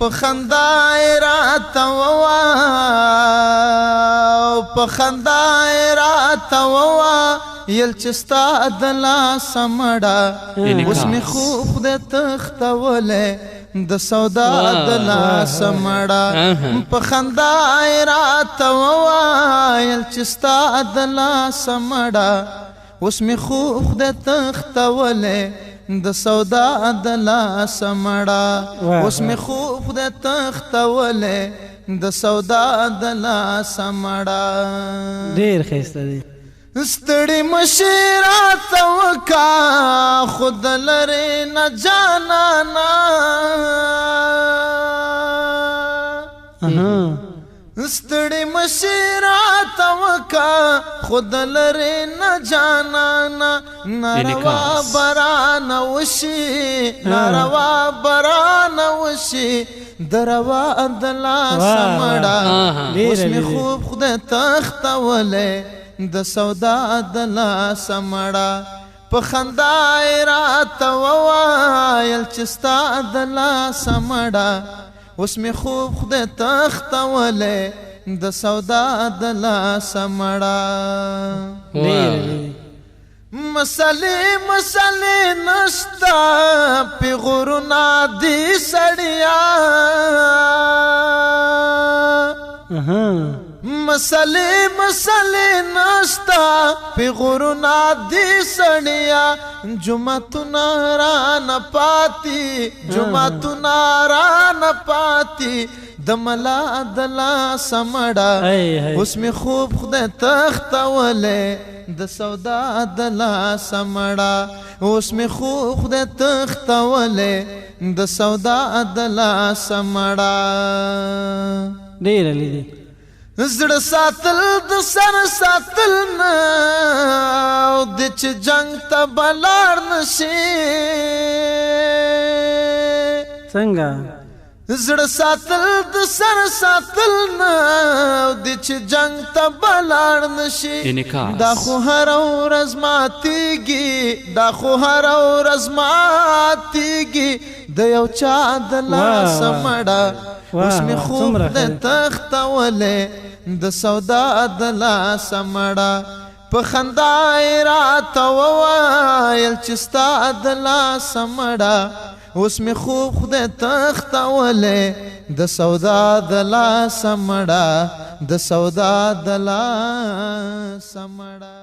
په خندا راته ووا په خندا راته ووا یل چې ستا د لاسه مړه اوس مې خوب د تختولی د سودا د لاسه مړه په خندا راته ووایل چې ستا د لاسه مړه اوس مې خوب د تختولی د سودا د لاسه مړه اوس مې خوب د تختولی د سودا د لاسه مړه. ډېر ښایسته دی. ستړي مشي راته وکا خود لرې نه جانانا ستړي مشي راته وکا خود لرې نه جانانا ناروا بران وشي ناروا بران وشي دروا د لاسه مړه اوس مې خوب خدای تختولی د سودا د لاسه مړه په خندا راته ووایل چې ستا د لاسه مړه اوس مې خوب خدای تختولی د سودا د لاسه مړه. مسلې مسلې نشته پیغورونه دي سړیا مسلې مسلې نشتا پیغورونه دي سړیا جمعتونه رانه پاتې جمعتونه رانه پاتې د ملا د لاسه مړه اوس مې خوب خدای تختولی د سودا د لاسه مړه اوس مې خوب خدای تختولی د سودا د لاسه مړه. ډېر علی دی. زړه ساتل د سر ساتل نه او د چې جنگ ته بلار نشي څنګه زړه ساتل د سر ساتل نه او د چې جنگ ته بلار نشي دا خو هر ورځ ماتېږي دا خو هر ورځ ماتېږي د یو چا د لاسه مړه اوس مې خوب د تختولی د سودا د لاسه مړه په خندا راته ووایل چې ستا د لاسه مړه اوس مې خوب خدای تختولی د سودا د لاسه مړه د سودا د لاسه مړه.